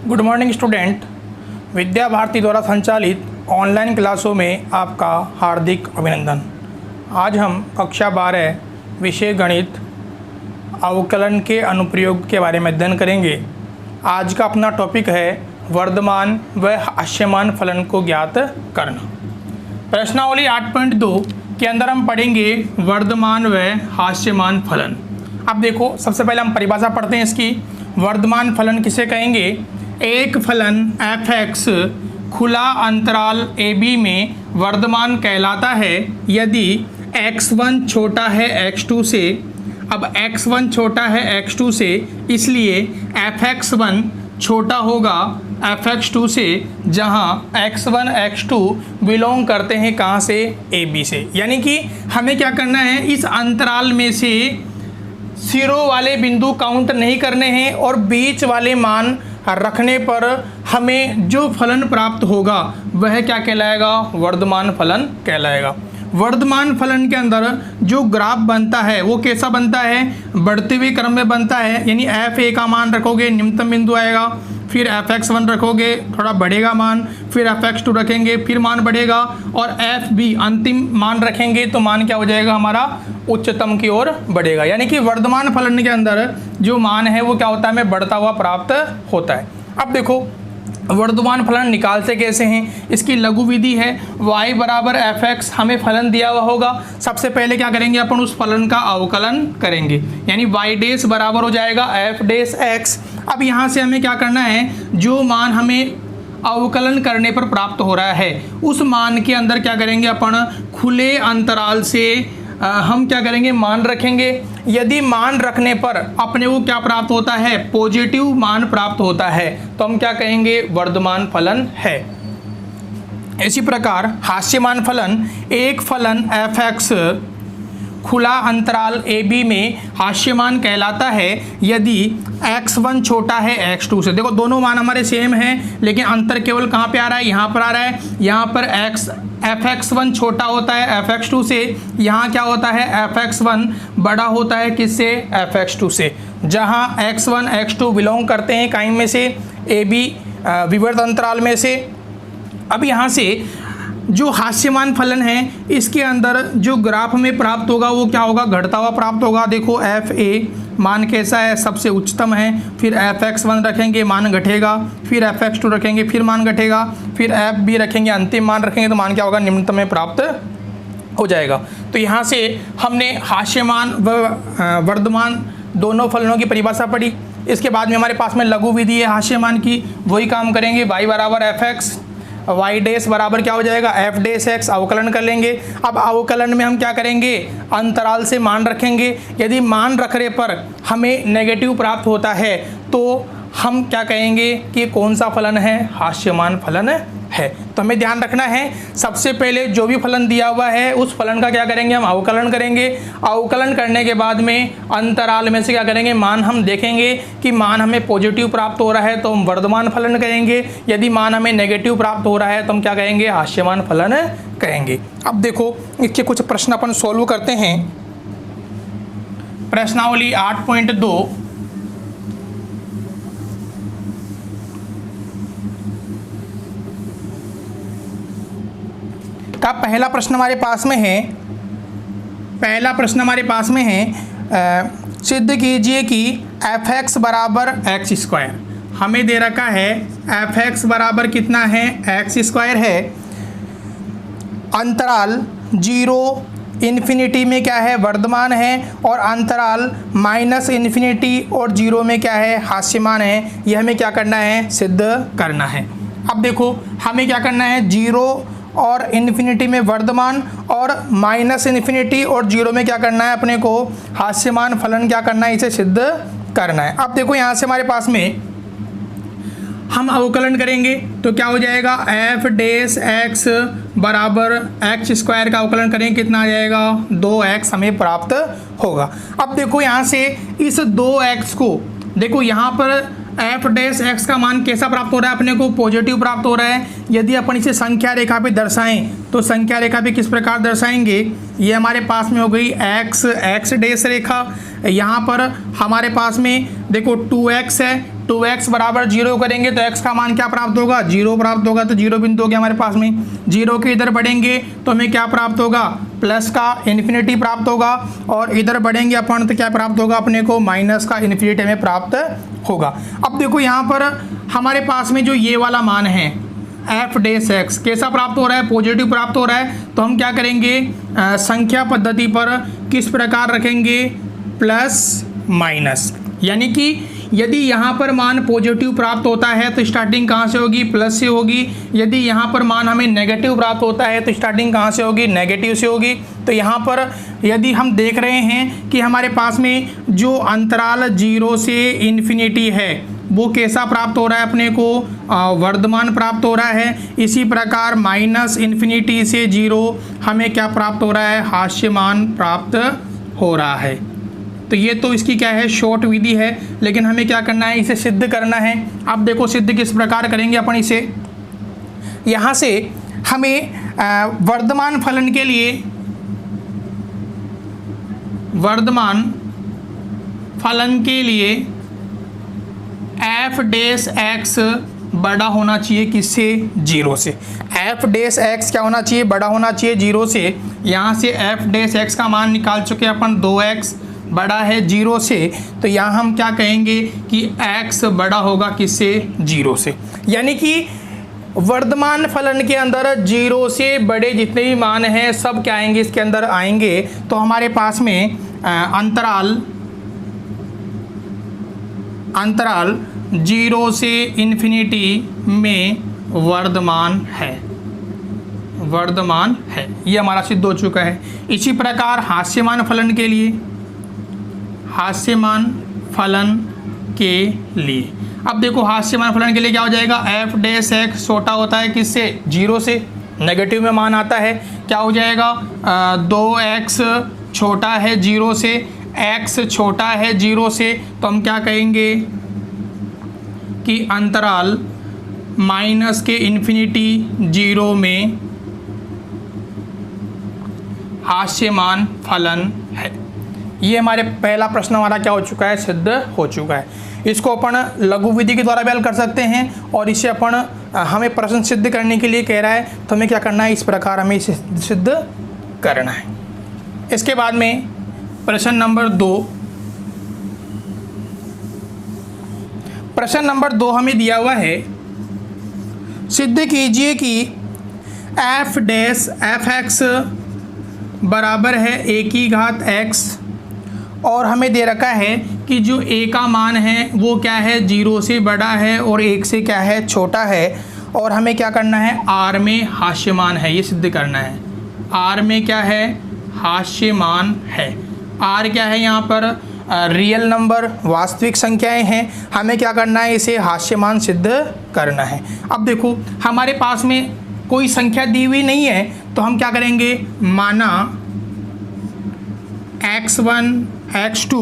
Good morning student. Vidya Bharati द्वारा संचालित online क्लासों में आपका हार्दिक अभिनंदन। आज हम कक्षा 12 विषय गणित अवकलन के अनुप्रयोग के बारे में अध्ययन करेंगे। आज का अपना टॉपिक है वर्धमान व हास्यमान फलन को ज्ञात करना। प्रश्नावली 8.2 के अंदर हम पढ़ेंगे वर्धमान व हास्यमान फलन। अब देखो, सबसे पहले हम परिभाषा पढ़ते हैं इसकी। वर्धमान फलन किसे कहेंगे? एक फलन f(x) खुला अंतराल ab में वर्धमान कहलाता है यदि x1 छोटा है x2 से। अब x1 छोटा है x2 से, इसलिए f(x1) छोटा होगा f(x2) से, जहां x1 x2 बिलोंग करते हैं कहां से? ab से। यानी कि हमें क्या करना है, इस अंतराल में से सिरों वाले बिंदु काउंट नहीं करने हैं और बीच वाले मान रखने पर हमें जो फलन प्राप्त होगा वह क्या कहलाएगा? वर्धमान फलन कहलाएगा। वर्धमान फलन के अंदर जो ग्राफ बनता है वो कैसा बनता है? बढ़ते हुए क्रम में बनता है। यानी f(a) का मान रखोगे, निम्नतम बिंदु आएगा, फिर f(x1) रखोगे, थोड़ा बढ़ेगा मान, फिर f(x2) रखेंगे, फिर मान बढ़ेगा, और f(b) अंतिम मान रखेंगे तो मान क्या हो जाएगा हमारा? उच्चतम की ओर बढ़ेगा। यानी कि वर्धमान फलन के अंदर जो मान है वो क्या होता है? हमें बढ़ता हुआ प्राप्त होता है। अब देखो, वर्धमान फलन निकालते कैसे हैं? इसकी लघु विधि है y बराबर f(x) हमें फलन दिया हुआ होगा। सबसे पहले क्या करेंगे अपन? उस फलन का अवकलन करेंगे, यानी y' बराबर हो जाएगा f'(x). अब यहाँ से हमें क्या करना है? जो मान हमें अवकलन करने पर प्राप्त हो रहा है उस मान के अंदर क्या करेंगे अपन? खुले अंतराल से हम क्या करेंगे? मान रखेंगे। यदि मान रखने पर अपने को क्या प्राप्त होता है? पॉजिटिव मान प्राप्त होता है, तो हम क्या कहेंगे? वर्धमान फलन है। इसी प्रकार हास्यमान फलन, एक फलन f(x) खुला अंतराल ab में हास्यमान कहलाता है यदि x1 छोटा है x2 से। देखो, दोनों मान हमारे सेम हैं, लेकिन अंतर केवल कहाँ पे आ रहा है? यहाँ पर आ रहा है। यहाँ पर f(x1) छोटा होता है f(x2) से, यहाँ क्या होता है? f(x1) बड़ा होता है किससे? f(x2) से। जहाँ x1 x2 बिलोंग करते हैं कहीं में से? ab विवर्त अंतराल में से। अब यहाँ से जो हास्यमान फलन है इसके अंदर जो ग्राफ में प्राप्त होगा वो क्या होगा? घटता हुआ प्राप्त होगा। देखो, f(a) मान कैसा है? सबसे उच्चतम है। फिर f(x1) रखेंगे, मान घटेगा, फिर f(x2) रखेंगे, फिर मान घटेगा, फिर f(b) रखेंगे, अंतिम मान रखेंगे तो मान क्या होगा? निम्नतम में प्राप्त हो जाएगा। तो यहाँ से हमने हास्यमान व वर्धमान दोनों फलनों की परिभाषा पढ़ी। इसके बाद में हमारे पास में लघु विधि है हास्यमान की, वही काम करेंगे। y बराबर f(x), y' बराबर क्या हो जाएगा? f'(x), अवकलन कर लेंगे। अब अवकलन में हम क्या करेंगे? अंतराल से मान रखेंगे। यदि मान रखने पर हमें नेगेटिव प्राप्त होता है तो हम क्या कहेंगे कि कौन सा फलन है? हास्यमान फलन है। तो हमें ध्यान रखना है, सबसे पहले जो भी फलन दिया हुआ है उस फलन का क्या करेंगे? हम अवकलन करेंगे। अवकलन करने के बाद में अंतराल में से क्या करेंगे? मान हम देखेंगे कि मान हमें पॉजिटिव प्राप्त हो रहा है तो हम वर्धमान फलन कहेंगे। यदि मान हमें नेगेटिव प्राप्त हो रहा है तो हम क्या कहेंगे? हास्यमान फलन कहेंगे। अब देखो, इसके कुछ प्रश्न अपन सोल्व करते हैं। प्रश्नावली 8.2 का पहला प्रश्न हमारे पास में है। पहला प्रश्न हमारे पास में है, सिद्ध कीजिए कि f(x) बराबर x²। हमें दे रखा है f(x) बराबर कितना है? x² है। अंतराल 0 में क्या है? वर्धमान है, और अंतराल -∞ और 0 में क्या है? हास्यमान है। यह हमें क्या करना है? सिद्ध करना है। अब देखो, हमें क्या करना है? 0 और ∞ में वर्धमान और -∞ और 0 में क्या करना है? अपने को हास्यमान फलन क्या करना है? इसे सिद्ध करना है। अब देखो, यहाँ से हमारे पास में हम अवकलन करेंगे तो क्या हो जाएगा? f'(x) बराबर x² का अवकलन करेंगे, कितना आ जाएगा? 2x हमें प्राप्त होगा। अब देखो, यहाँ से इस 2x को देखो, यहाँ पर f'(x) का मान कैसा प्राप्त हो रहा है? अपने को पॉजिटिव प्राप्त हो रहा है। यदि अपन इसे संख्या रेखा पे दर्शाएं तो संख्या रेखा पे किस प्रकार दर्शाएंगे? ये हमारे पास में हो गई x डैश रेखा, यहाँ पर हमारे पास में देखो 2x है, 2x बराबर 0 करेंगे तो x का मान क्या प्राप्त होगा, 0 प्राप्त होगा। तो 0 बिंदु हो गया हमारे पास में। 0 के इधर बढ़ेंगे तो हमें क्या प्राप्त होगा, प्लस का इन्फिनिटी प्राप्त होगा। और इधर बढ़ेंगे अपन तो क्या प्राप्त होगा अपने को, माइनस का इन्फिनिटी हमें प्राप्त होगा। अब देखो यहाँ पर हमारे पास में जो ये वाला मान है एफ डैश एक्स कैसा प्राप्त हो रहा है, पॉजिटिव प्राप्त हो रहा है। तो हम क्या करेंगे, संख्या पद्धति पर किस प्रकार रखेंगे, प्लस माइनस। यानी कि यदि यहाँ पर मान पॉजिटिव प्राप्त होता है तो स्टार्टिंग कहाँ से होगी, प्लस से होगी। यदि यहाँ पर मान हमें नेगेटिव प्राप्त होता है तो स्टार्टिंग कहाँ से होगी, नेगेटिव से होगी। तो यहाँ पर यदि हम देख रहे हैं कि हमारे पास में जो अंतराल 0 से इन्फिनिटी है वो कैसा प्राप्त हो रहा है अपने को, वर्धमान प्राप्त हो रहा है। इसी प्रकार माइनस इन्फिनिटी से 0 हमें क्या प्राप्त हो रहा है, हास्यमान प्राप्त हो रहा है। तो ये तो इसकी क्या है, शॉर्ट विधि है। लेकिन हमें क्या करना है, इसे सिद्ध करना है। अब देखो सिद्ध किस प्रकार करेंगे अपन इसे। यहाँ से हमें वर्धमान फलन के लिए, वर्धमान फलन के लिए एफ डैश एक्स बड़ा होना चाहिए किससे, 0 से। एफ डैश एक्स क्या होना चाहिए, बड़ा होना चाहिए 0 से। यहाँ से एफ डैश एक्स का मान निकाल चुके हैं अपन, 2x बड़ा है 0 से। तो यहाँ हम क्या कहेंगे कि x बड़ा होगा किससे, 0 से। यानी कि वर्धमान फलन के अंदर 0 से बड़े जितने भी मान हैं सब क्या आएंगे, इसके अंदर आएंगे। तो हमारे पास में अंतराल 0 से इन्फिनिटी में वर्धमान है, वर्धमान है। ये हमारा सिद्ध हो चुका है। इसी प्रकार हास्यमान फलन के लिए, हास्यमान फलन के लिए अब देखो हास्यमान फलन के लिए क्या हो जाएगा, एफ डैश एक्स छोटा होता है किससे, 0 से। नेगेटिव में मान आता है क्या हो जाएगा, 2x छोटा है 0 से, x छोटा है 0 से। तो हम क्या कहेंगे कि अंतराल माइनस के इन्फिनिटी 0 में हास्यमान फलन है। ये हमारे पहला प्रश्न हमारा क्या हो चुका है, सिद्ध हो चुका है। इसको अपन लघु विधि के द्वारा भी हल कर सकते हैं। और इसे अपन हमें प्रश्न सिद्ध करने के लिए कह रहा है तो हमें क्या करना है, इस प्रकार हमें इसे सिद्ध करना है। इसके बाद में प्रश्न नंबर 2, प्रश्न नंबर 2 हमें दिया हुआ है, सिद्ध कीजिए कि एफ डैश एफ एक्स बराबर है a की घात x। और हमें दे रखा है कि जो a का मान है वो क्या है, 0 से बड़ा है और 1 से क्या है, छोटा है। और हमें क्या करना है, r में हास्यमान है, ये सिद्ध करना है। r में क्या है, हास्यमान है। r क्या है यहाँ पर, रियल नंबर, वास्तविक संख्याएं हैं। हमें क्या करना है, इसे हास्यमान सिद्ध करना है। अब देखो हमारे पास में कोई संख्या दी हुई नहीं है तो हम क्या करेंगे, माना x1 x2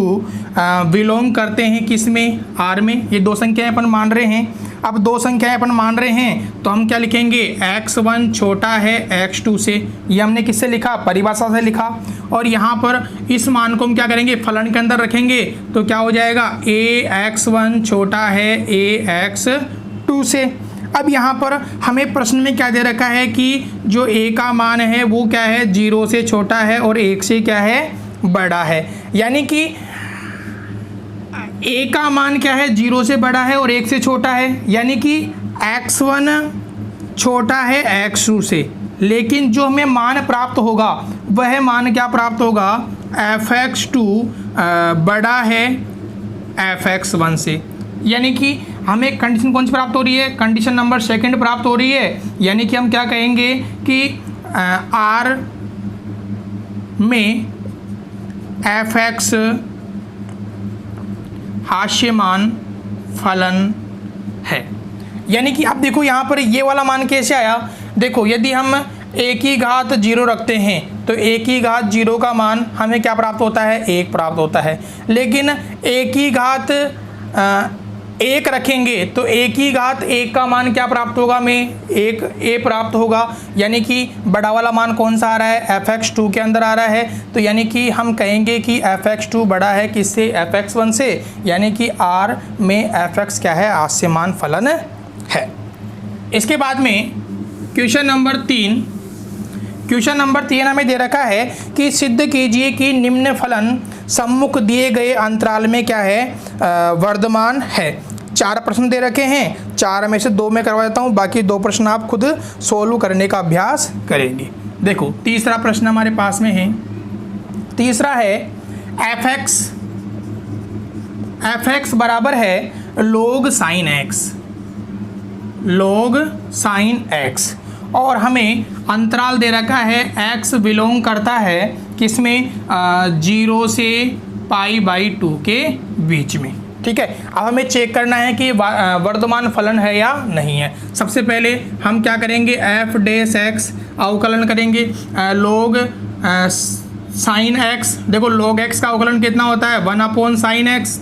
बिलोंग करते हैं किस में, r में। ये दो संख्याएं अपन मान रहे हैं। अब दो संख्याएं अपन मान रहे हैं तो हम क्या लिखेंगे, x1 छोटा है x2 से। ये हमने किससे लिखा, परिभाषा से लिखा। और यहाँ पर इस मान को हम क्या करेंगे, फलन के अंदर रखेंगे तो क्या हो जाएगा, ax1 छोटा है ax2 से। अब यहाँ पर हमें प्रश्न में क्या दे रखा है कि जो a का मान है वो क्या है, 0 से छोटा है और 1 से क्या है, बड़ा है। यानी कि a का मान क्या है, 0 से बड़ा है और 1 से छोटा है। यानी कि x1 छोटा है x2 से। लेकिन जो हमें मान प्राप्त होगा वह मान क्या प्राप्त होगा, fx2 बड़ा है fx1 से। यानी कि हमें कंडीशन कौन सी प्राप्त हो रही है, कंडीशन नंबर 2 प्राप्त हो रही है। यानी कि हम क्या कहेंगे कि r में fx हास्यमान फलन है। यानी कि अब देखो यहाँ पर ये वाला मान कैसे आया, देखो यदि हम a की घात 0 रखते हैं तो a की घात 0 का मान हमें क्या प्राप्त होता है, 1 प्राप्त होता है। लेकिन a की घात 1 रखेंगे तो a की घात 1 का मान क्या प्राप्त होगा, हमें 1 a प्राप्त होगा। यानी कि बड़ा वाला मान कौन सा आ रहा है, fx2 के अंदर आ रहा है। तो यानी कि हम कहेंगे कि fx2 बड़ा है किससे, fx1 से। यानी कि r में fx क्या है, हास्यमान फलन है। इसके बाद में क्वेश्चन नंबर 3 हमें दे रखा है कि सिद्ध कीजिए कि निम्न फलन सम्मुख दिए गए अंतराल में क्या है, वर्धमान है। 4 प्रश्न दे रखे हैं, 4 में से 2 में करवा देता हूँ, बाकी 2 प्रश्न आप खुद सोल्व करने का अभ्यास करेंगे। देखो तीसरा प्रश्न हमारे पास में है, तीसरा है fx बराबर है log sin x, और हमें अंतराल दे रखा है x बिलोंग करता है किसमें, 0 से π/2 के बीच में। ठीक है, अब हमें चेक करना है कि वर्धमान फलन है या नहीं है। सबसे पहले हम क्या करेंगे, f डैश x अवकलन करेंगे log sin x। देखो log x का अवकलन कितना होता है, 1/sin x,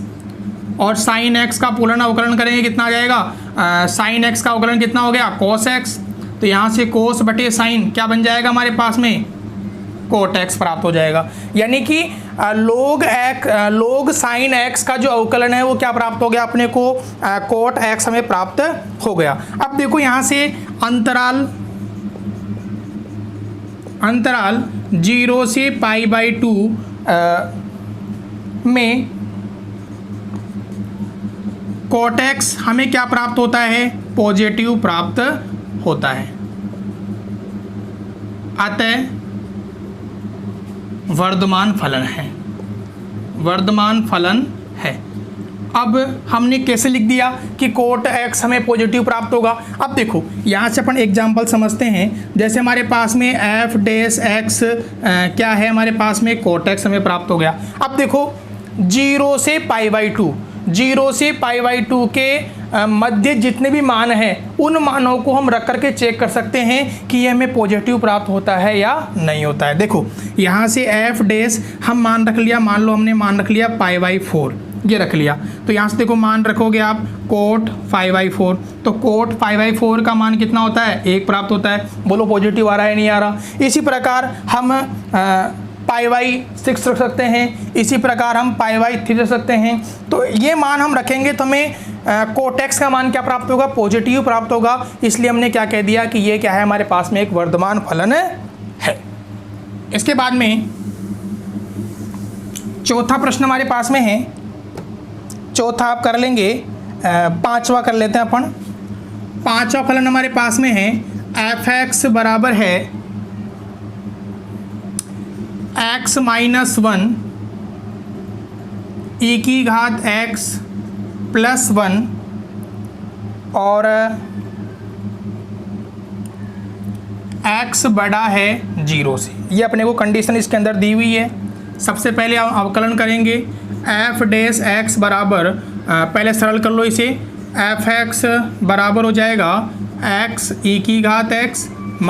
और sin x का पूर्ण अवकलन करेंगे कितना आ जाएगा, sin x का अवकलन कितना हो गया, cos x। तो यहाँ से cos बटे sin क्या बन जाएगा हमारे पास में, cot x प्राप्त हो जाएगा। यानी कि log sin x का जो अवकलन है वो क्या प्राप्त हो गया अपने को, cot x हमें प्राप्त हो गया। अब देखो यहाँ से अंतराल 0 से π/2 में cot x हमें क्या प्राप्त होता है, पॉजिटिव प्राप्त होता है। अतः वर्धमान फलन है। अब हमने कैसे लिख दिया कि cot x हमें पॉजिटिव प्राप्त होगा। अब देखो यहाँ से अपन एग्जाम्पल समझते हैं। जैसे हमारे पास में f डैश x क्या है, हमारे पास में cot x हमें प्राप्त हो गया। अब देखो 0 से π/2 के मध्य जितने भी मान हैं उन मानों को हम रख करके चेक कर सकते हैं कि ये हमें पॉजिटिव प्राप्त होता है या नहीं होता है। देखो यहाँ से f डैश हम मान रख लिया, मान लो हमने मान रख लिया π/4, ये रख लिया। तो यहाँ से देखो मान रखोगे आप cot 5/4, तो cot 5/4 का मान कितना होता है, 1 प्राप्त होता है। बोलो पॉजिटिव आ रहा है नहीं आ रहा। इसी प्रकार हम π/6 रख सकते हैं, इसी प्रकार हम π/3 रख सकते हैं। तो ये मान हम रखेंगे तो हमें cot x का मान क्या प्राप्त होगा, पॉजिटिव प्राप्त होगा। इसलिए हमने क्या कह दिया कि ये क्या है, हमारे पास में एक वर्धमान फलन है। इसके बाद में चौथा प्रश्न हमारे पास में है, चौथा आप कर लेंगे, 5वां कर लेते हैं अपन। 5वां फलन हमारे पास में है fx बराबर है x - 1 e की घात x + 1 और x बड़ा है 0 से। ये अपने को कंडीशन इसके अंदर दी हुई है। सबसे पहले अवकलन करेंगे f डैश x बराबर, पहले सरल कर लो इसे, fx बराबर हो जाएगा x e की घात x -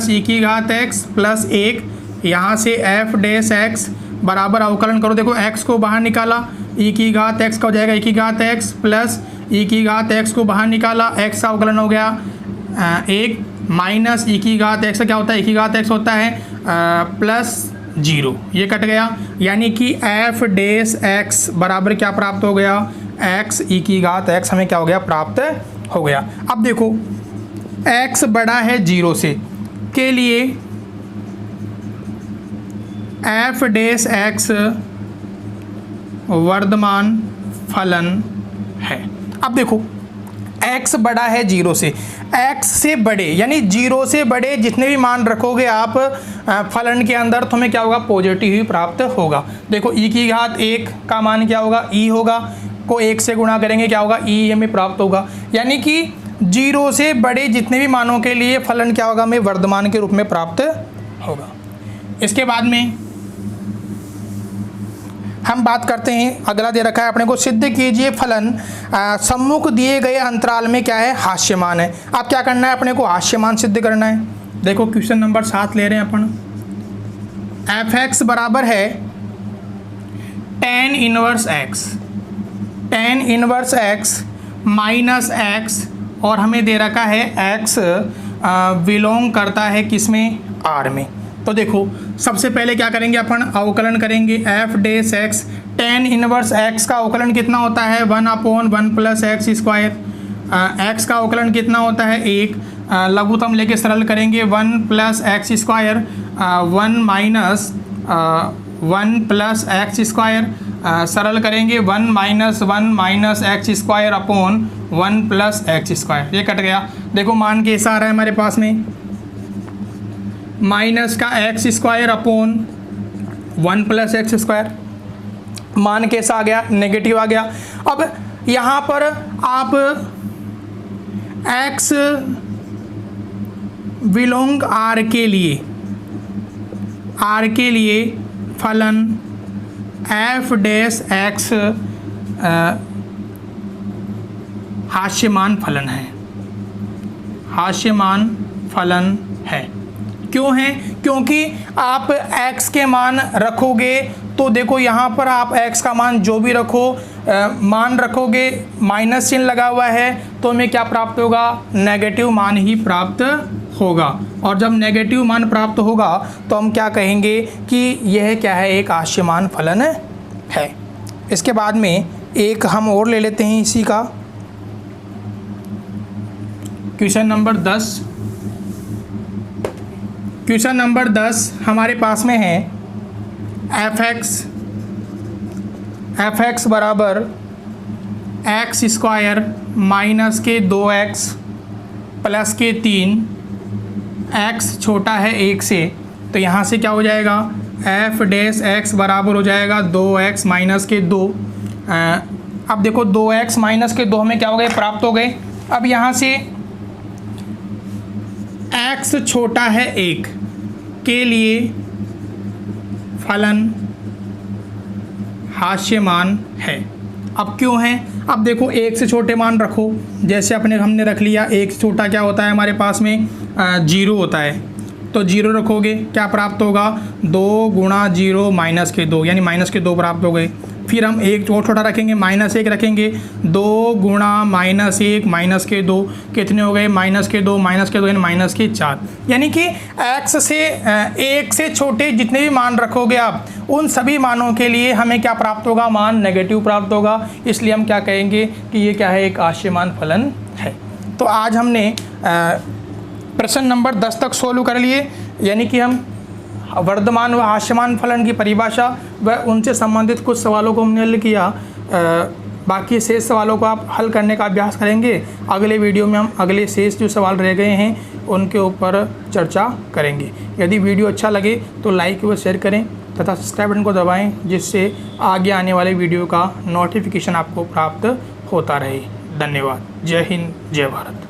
e की घात x + 1। यहाँ से f डैश x बराबर अवकलन करो, देखो x को बाहर निकाला, e की घात x का हो जाएगा e की घात x प्लस e की घात x को बाहर निकाला, x का अवकलन हो गया 1 माइनस e की घात x का क्या होता है, e की घात x होता है +0, ये कट गया। यानी कि f डैश x बराबर क्या प्राप्त हो गया, x e की घात x हमें क्या हो गया, प्राप्त हो गया। अब देखो x बड़ा है 0 से के लिए f डैश x वर्धमान फलन है। अब देखो x बड़ा है 0 से, x से बड़े यानी 0 से बड़े जितने भी मान रखोगे आप फलन के अंदर तो हमें क्या होगा, पॉजिटिव ही प्राप्त होगा। देखो e की घात 1 का मान क्या होगा, e होगा, को 1 से गुणा करेंगे क्या होगा, e हमें प्राप्त होगा। यानी कि 0 से बड़े जितने भी मानों के लिए फलन क्या होगा, हमें वर्धमान के रूप में प्राप्त होगा। इसके बाद में हम बात करते हैं, अगला दे रखा है अपने को, सिद्ध कीजिए फलन सम्मुख दिए गए अंतराल में क्या है, हास्यमान है। अब क्या करना है, अपने को हास्यमान सिद्ध करना है। देखो क्वेश्चन नंबर 7 ले रहे हैं अपन, f(x) बराबर है tan inverse x minus x, और हमें दे रखा है एक्स बिलोंग करता है किसमें, आर में। तो देखो सबसे पहले क्या करेंगे, अपन अवकलन करेंगे एफ डेस एक्स। टेन इनवर्स एक्स का अवकलन कितना होता है, 1/1 प्लस एक्स स्क्वायर। एक्स का अवकलन कितना होता है, 1। लघुत्तम लेके सरल करेंगे 1 plus x square, 1 minus 1 plus x square. सरल करेंगे 1 minus 1 minus x square upon 1 plus x square. ये कट गया। देखो मान कैसा आ रहा है हमारे पास में, माइनस का x square upon 1 plus x square. मान कैसा आ गया, नेगेटिव आ गया। अब यहाँ पर आप x बिलोंग आर के लिए फलन एफ डैश एक्स हास्यमान फलन है, हास्यमान फलन है। क्यों है, क्योंकि आप x के मान रखोगे तो देखो यहाँ पर आप x का मान जो भी रखो, मान रखोगे माइनस चिन्ह लगा हुआ है तो हमें क्या प्राप्त होगा, नेगेटिव मान ही प्राप्त होगा। और जब नेगेटिव मान प्राप्त होगा तो हम क्या कहेंगे कि यह क्या है, एक हास्यमान फलन है। इसके बाद में एक हम और ले लेते हैं इसी का, क्वेश्चन नंबर 10। क्वेश्चन नंबर 10 हमारे पास में है एफ एक्स बराबर एक्स स्क्वायर माइनस के 2x प्लस के 3, x छोटा है 1 से, तो यहाँ से क्या हो जाएगा, एफ डैश एक्स बराबर हो जाएगा 2x माइनस के 2। अब देखो 2x माइनस के 2 हमें क्या हो गए, प्राप्त हो गए। अब यहाँ से x छोटा है 1 के लिए फलन हास्यमान है। अब क्यों है, अब देखो 1 से छोटे मान रखो, जैसे हमने रख लिया 1 से छोटा क्या होता है हमारे पास में 0 होता है, तो 0 रखोगे क्या प्राप्त होगा, 2 गुणा 0 माइनस के 2, यानी माइनस के 2 प्राप्त हो गए। फिर हम 1 और छोटा रखेंगे, -1 रखेंगे, 2 गुणा -1 माइनस के 2 कितने हो गए, -2 यानी -4। यानी कि x से 1 से छोटे जितने भी मान रखोगे आप, उन सभी मानों के लिए हमें क्या प्राप्त होगा, मान नेगेटिव प्राप्त होगा। इसलिए हम क्या कहेंगे कि ये क्या है, एक हास्यमान फलन है। तो आज हमने प्रश्न नंबर 10 तक सोल्व कर लिए, यानी कि हम वर्तमान व हास्यमान फलन की परिभाषा व उनसे संबंधित कुछ सवालों को हमने हल किया। बाकी शेष सवालों को आप हल करने का अभ्यास करेंगे। अगले वीडियो में हम अगले शेष जो सवाल रह गए हैं उनके ऊपर चर्चा करेंगे। यदि वीडियो अच्छा लगे तो लाइक व शेयर करें तथा सब्सक्राइब बटन को दबाएं, जिससे आगे आने वाले वीडियो का नोटिफिकेशन आपको प्राप्त होता रहे। धन्यवाद। जय हिंद, जय भारत।